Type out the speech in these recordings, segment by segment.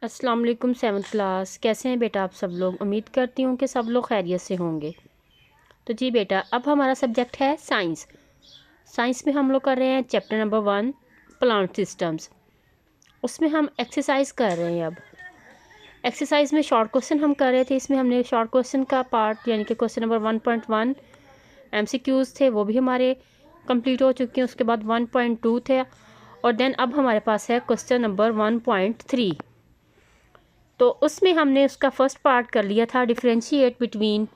अस्सलाम वालेकुम 7th class. कैसे हैं बेटा आप सब लोग? उम्मीद करती हूँ कि सब लोग खैरियत से होंगे। तो जी बेटा, अब हमारा सब्जेक्ट है साइंस। साइंस में हम लोग कर रहे हैं चैप्टर नंबर 1 प्लांट सिस्टम्स। उसमें हम एक्सरसाइज कर रहे हैं। अब एक्सरसाइज में शॉर्ट क्वेश्चन हम कर रहे थे। इसमें हमने शॉर्ट क्वेश्चन का पार्ट यानी कि क्वेश्चन नंबर 1.1 MCQs थे, वो भी हमारे कंप्लीट हो चुके हैं। उसके बाद 1.2 थे और देन अब हमारे पास है क्वेश्चन नंबर 1.3। तो उसमें हमने उसका फर्स्ट पार्ट कर लिया था, डिफ्रेंशिएट बिटवीन,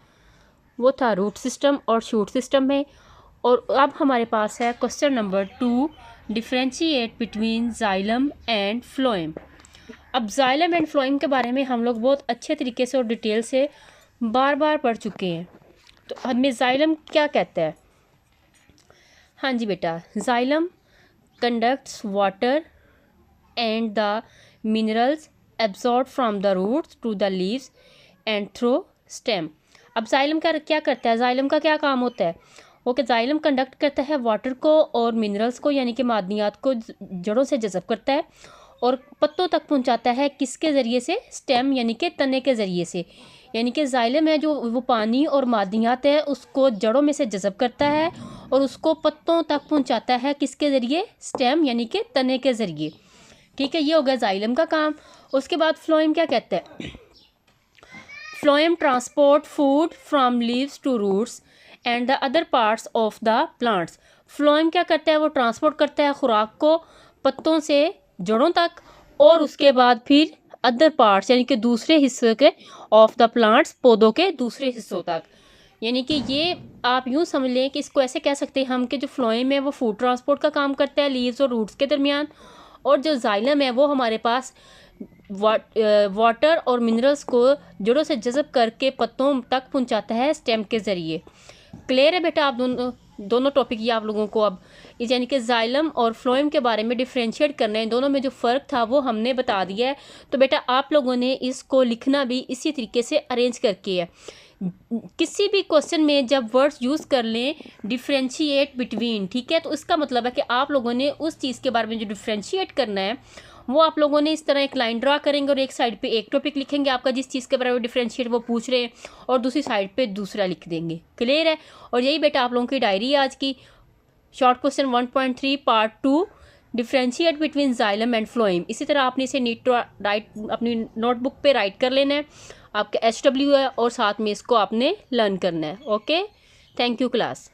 वो था रूट सिस्टम और शूट सिस्टम में। और अब हमारे पास है question number 2, differentiate between xylem and phloem. अब जाइलम एंड फ्लोएम के बारे में हम लोग बहुत अच्छे तरीके से और डिटेल से बार बार पढ़ चुके हैं। तो हमें जाइलम क्या कहता है? हाँ जी बेटा, xylem conducts water and the minerals absorbed from the roots to the leaves and through stem। अब जाइलम का क्या करता है? जाइलम का क्या काम होता है? वो कि जाइलम कंडक्ट करता है वाटर को और मिनरल्स को यानी कि मादनियात को जड़ों से जज़ब करता है और पत्तों तक पहुंचाता है। किसके ज़रिए से? स्टेम यानी कि तने के ज़रिए से। यानी कि जाइलम है जो वो पानी और मादनियात है उसको जड़ों में से जज़ब करता है और उसको पत्तों तक पहुंचाता है। किसके ज़रिए? स्टेम यानी कि तने के ज़रिए। ठीक है, ये हो गया जाइलम का काम। उसके बाद फ्लोएम क्या कहता है? Phloem transport food from leaves to roots and the other parts of the plants. Phloem क्या करता है? वो ट्रांसपोर्ट करता है खुराक को पत्तों से जड़ों तक और उसके बाद फिर अदर पार्ट्स यानी कि दूसरे हिस्से के ऑफ द प्लांट्स, पौधों के दूसरे हिस्सों तक। यानी कि ये आप यूँ समझ लें कि इसको ऐसे कह सकते हैं हम कि जो फ्लोएम है वो फूड ट्रांसपोर्ट का काम करता है लीव्स और रूट्स के दरमियान, और जो जाइलम है वो हमारे पास वाटर और मिनरल्स को जड़ों से जज़ब करके पत्तों तक पहुंचाता है स्टेम के ज़रिए। क्लियर है बेटा? आप दोनों टॉपिक ये आप लोगों को अब इस यानी कि जाइलम और फ्लोएम के बारे में डिफ्रेंशिएट करना है। दोनों में जो फ़र्क था वो हमने बता दिया है। तो बेटा आप लोगों ने इसको लिखना भी इसी तरीके से अरेंज करके है। किसी भी क्वेश्चन में जब वर्ड्स यूज़ कर लें डिफ्रेंशिएट बिटवीन, ठीक है, तो इसका मतलब है कि आप लोगों ने उस चीज़ के बारे में जो डिफ्रेंशिएट करना है वो आप लोगों ने इस तरह एक लाइन ड्रा करेंगे और एक साइड पे एक टॉपिक लिखेंगे आपका जिस चीज़ के बारे में डिफ्रेंशिएट वो पूछ रहे हैं, और दूसरी साइड पे दूसरा लिख देंगे। क्लियर है? और यही बेटा आप लोगों की डायरी है आज की। Short question 1.3 part 2, differentiate between xylem and phloem. इसी तरह आपने इसे नीट टू राइट अपनी नोटबुक पे राइट कर लेना है। आपका HW है और साथ में इसको आपने लर्न करना है। Okay, thank you class.